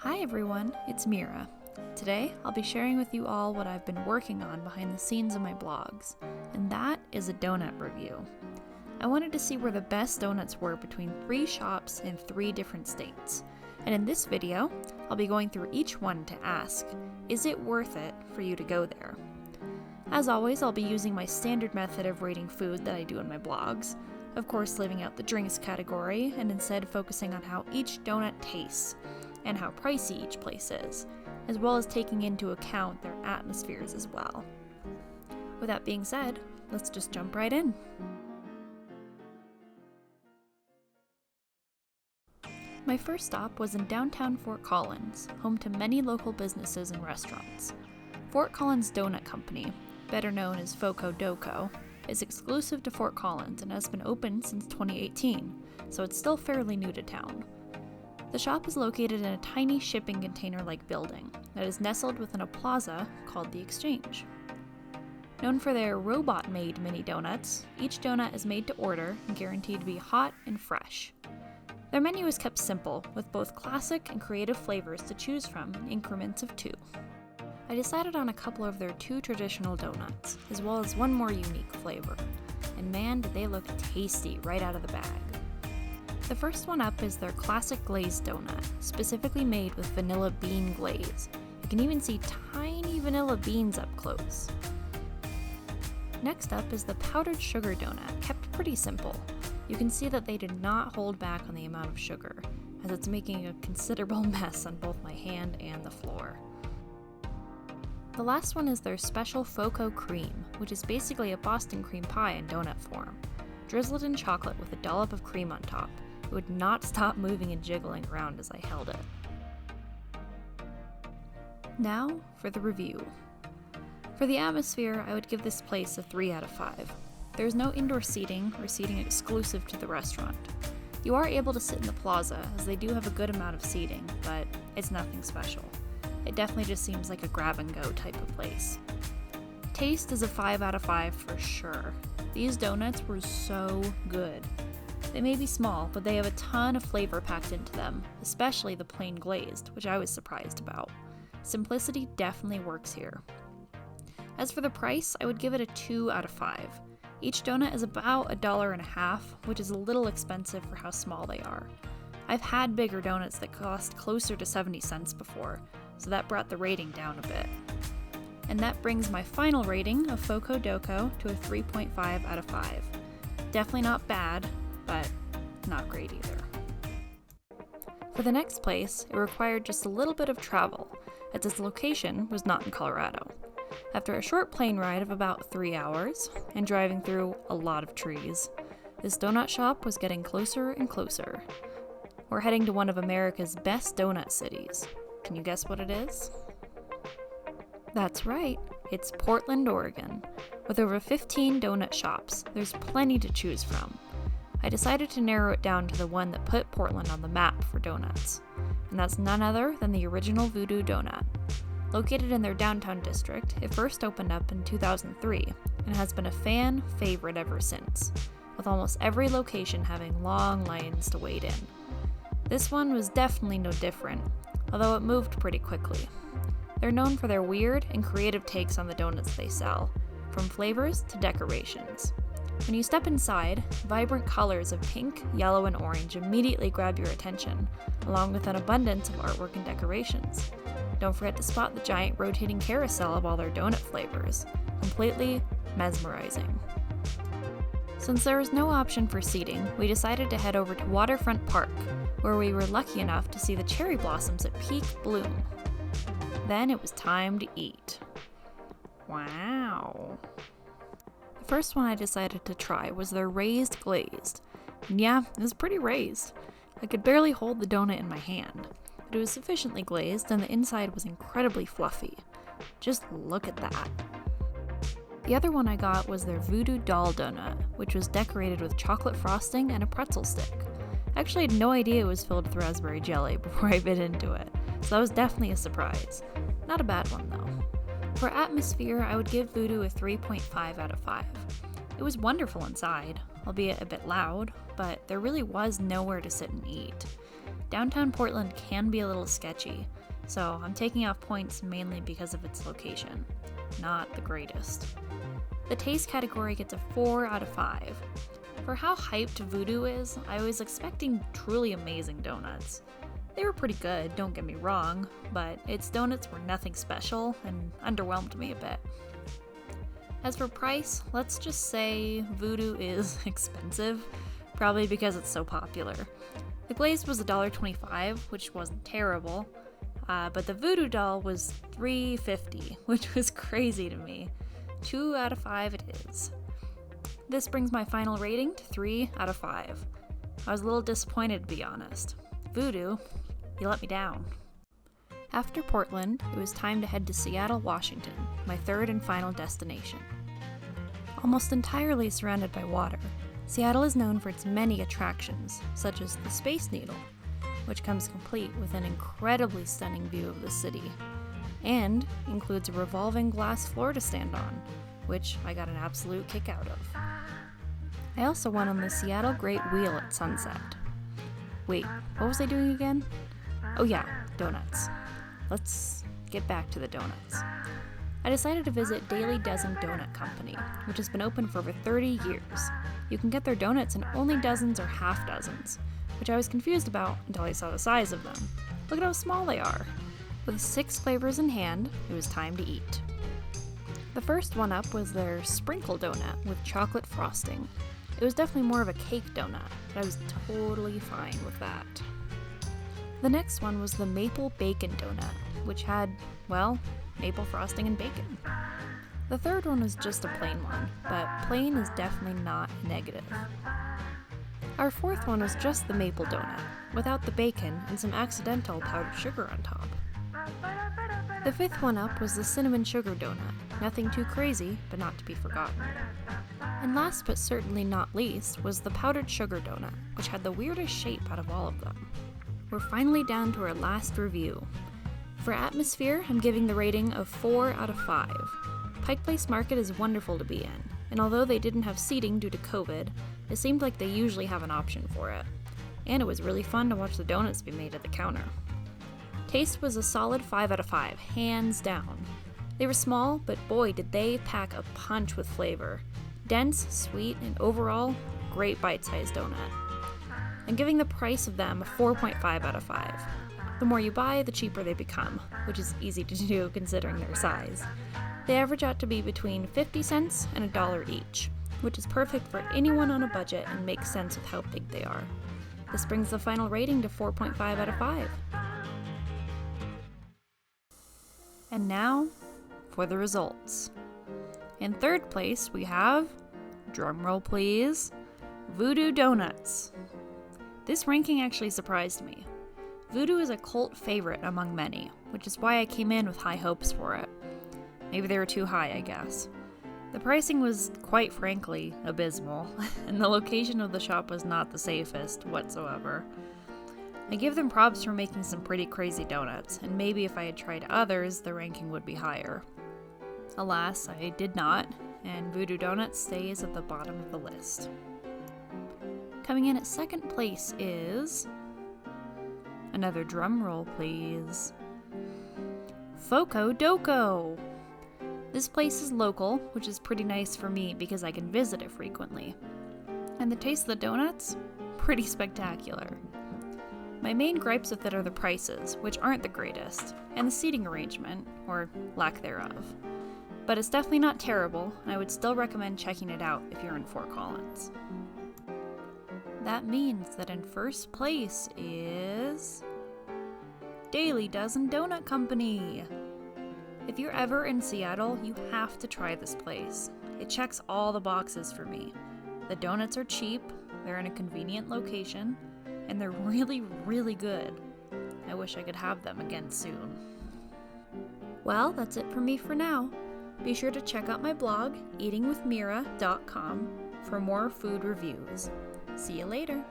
Hi everyone, it's Mira. Today, I'll be sharing with you all what I've been working on behind the scenes of my blogs, and that is a donut review. I wanted to see where the best donuts were between 3 shops in 3 different states, and in this video, I'll be going through each one to ask, is it worth it for you to go there? As always, I'll be using my standard method of rating food that I do in my blogs, of course leaving out the drinks category and instead focusing on how each donut tastes, and how pricey each place is, as well as taking into account their atmospheres as well. With that being said, let's just jump right in. My first stop was in downtown Fort Collins, home to many local businesses and restaurants. Fort Collins Donut Company, better known as Foco Doco, is exclusive to Fort Collins and has been open since 2018, so it's still fairly new to town. The shop is located in a tiny shipping container-like building that is nestled within a plaza called the Exchange. Known for their robot-made mini donuts, each donut is made to order and guaranteed to be hot and fresh. Their menu is kept simple, with both classic and creative flavors to choose from in increments of 2. I decided on a couple of their 2 traditional donuts, as well as one more unique flavor, and man did they look tasty right out of the bag. The first one up is their classic glazed donut, specifically made with vanilla bean glaze. You can even see tiny vanilla beans up close. Next up is the powdered sugar donut, kept pretty simple. You can see that they did not hold back on the amount of sugar, as it's making a considerable mess on both my hand and the floor. The last one is their special Foco cream, which is basically a Boston cream pie in donut form, drizzled in chocolate with a dollop of cream on top. It would not stop moving and jiggling around as I held it. Now for the review. For the atmosphere, I would give this place a 3 out of 5. There's no indoor seating or seating exclusive to the restaurant. You are able to sit in the plaza, as they do have a good amount of seating, but it's nothing special. It definitely just seems like a grab-and-go type of place. Taste is a 5 out of 5 for sure. These donuts were so good. They may be small, but they have a ton of flavor packed into them, especially the plain glazed, which I was surprised about. Simplicity definitely works here. As for the price, I would give it a 2 out of 5. Each donut is about $1.50, which is a little expensive for how small they are. I've had bigger donuts that cost closer to 70 cents before, so that brought the rating down a bit. And that brings my final rating of Foco Doco to a 3.5 out of 5. Definitely not bad, but not great either. For the next place, it required just a little bit of travel, as its location was not in Colorado. After a short plane ride of about 3 hours, and driving through a lot of trees, this donut shop was getting closer and closer. We're heading to one of America's best donut cities. Can you guess what it is? That's right, it's Portland, Oregon. With over 15 donut shops, there's plenty to choose from. I decided to narrow it down to the one that put Portland on the map for donuts, and that's none other than the original Voodoo Donut. Located in their downtown district, it first opened up in 2003 and has been a fan favorite ever since, with almost every location having long lines to wait in. This one was definitely no different, although it moved pretty quickly. They're known for their weird and creative takes on the donuts they sell, from flavors to decorations. When you step inside, vibrant colors of pink, yellow, and orange immediately grab your attention, along with an abundance of artwork and decorations. Don't forget to spot the giant rotating carousel of all their donut flavors. Completely mesmerizing. Since there was no option for seating, we decided to head over to Waterfront Park, where we were lucky enough to see the cherry blossoms at peak bloom. Then it was time to eat. Wow. The first one I decided to try was their raised glazed. And yeah, it was pretty raised. I could barely hold the donut in my hand, but it was sufficiently glazed and the inside was incredibly fluffy. Just look at that. The other one I got was their Voodoo Doll Donut, which was decorated with chocolate frosting and a pretzel stick. I actually had no idea it was filled with raspberry jelly before I bit into it, so that was definitely a surprise. Not a bad one though. For atmosphere, I would give Voodoo a 3.5 out of 5. It was wonderful inside, albeit a bit loud, but there really was nowhere to sit and eat. downtown Portland can be a little sketchy, so I'm taking off points mainly because of its location. Not the greatest. The taste category gets a 4 out of 5. For how hyped Voodoo is, I was expecting truly amazing donuts. They were pretty good, don't get me wrong, but its donuts were nothing special and underwhelmed me a bit. As for price, let's just say Voodoo is expensive, probably because it's so popular. The glaze was $1.25, which wasn't terrible, but the Voodoo doll was $3.50, which was crazy to me. 2 out of 5 it is. This brings my final rating to 3 out of 5. I was a little disappointed, to be honest. Voodoo, you let me down. After Portland, it was time to head to Seattle, Washington, my third and final destination. Almost entirely surrounded by water, Seattle is known for its many attractions, such as the Space Needle, which comes complete with an incredibly stunning view of the city, and includes a revolving glass floor to stand on, which I got an absolute kick out of. I also went on the Seattle Great Wheel at sunset. Wait, what was I doing again? Oh yeah, donuts. Let's get back to the donuts. I decided to visit Daily Dozen Donut Company, which has been open for over 30 years. You can get their donuts in only dozens or half dozens, which I was confused about until I saw the size of them. Look at how small they are. With 6 flavors in hand, it was time to eat. The first one up was their sprinkle donut with chocolate frosting. It was definitely more of a cake donut, but I was totally fine with that. The next one was the maple bacon donut, which had, well, maple frosting and bacon. The third one was just a plain one, but plain is definitely not negative. Our fourth one was just the maple donut, without the bacon and some accidental powdered sugar on top. The fifth one up was the cinnamon sugar donut, nothing too crazy, but not to be forgotten. And last but certainly not least was the powdered sugar donut, which had the weirdest shape out of all of them. We're finally down to our last review. For atmosphere, I'm giving the rating of 4 out of 5. Pike Place Market is wonderful to be in, and although they didn't have seating due to COVID, it seemed like they usually have an option for it. And it was really fun to watch the donuts be made at the counter. Taste was a solid 5 out of 5, hands down. They were small, but boy did they pack a punch with flavor. Dense, sweet, and overall, great bite-sized donut. I'm giving the price of them a 4.5 out of 5. The more you buy, the cheaper they become, which is easy to do considering their size. They average out to be between 50 cents and $1 each, which is perfect for anyone on a budget and makes sense with how big they are. This brings the final rating to 4.5 out of 5. And now, for the results. In third place, we have, drumroll please, Voodoo Donuts. This ranking actually surprised me. Voodoo is a cult favorite among many, which is why I came in with high hopes for it. Maybe they were too high, I guess. The pricing was, quite frankly, abysmal, and the location of the shop was not the safest whatsoever. I give them props for making some pretty crazy donuts, and maybe if I had tried others, the ranking would be higher. Alas, I did not, and Voodoo Donuts stays at the bottom of the list. Coming in at second place is... another drum roll, please. Foco Doco! This place is local, which is pretty nice for me because I can visit it frequently. And the taste of the donuts? Pretty spectacular. My main gripes with it are the prices, which aren't the greatest, and the seating arrangement, or lack thereof. But it's definitely not terrible, and I would still recommend checking it out if you're in Fort Collins. That means that in first place is... Daily Dozen Donut Company! If you're ever in Seattle, you have to try this place. It checks all the boxes for me. The donuts are cheap, they're in a convenient location, and they're really, really good. I wish I could have them again soon. Well, that's it for me for now. Be sure to check out my blog, eatingwithmira.com, for more food reviews. See you later!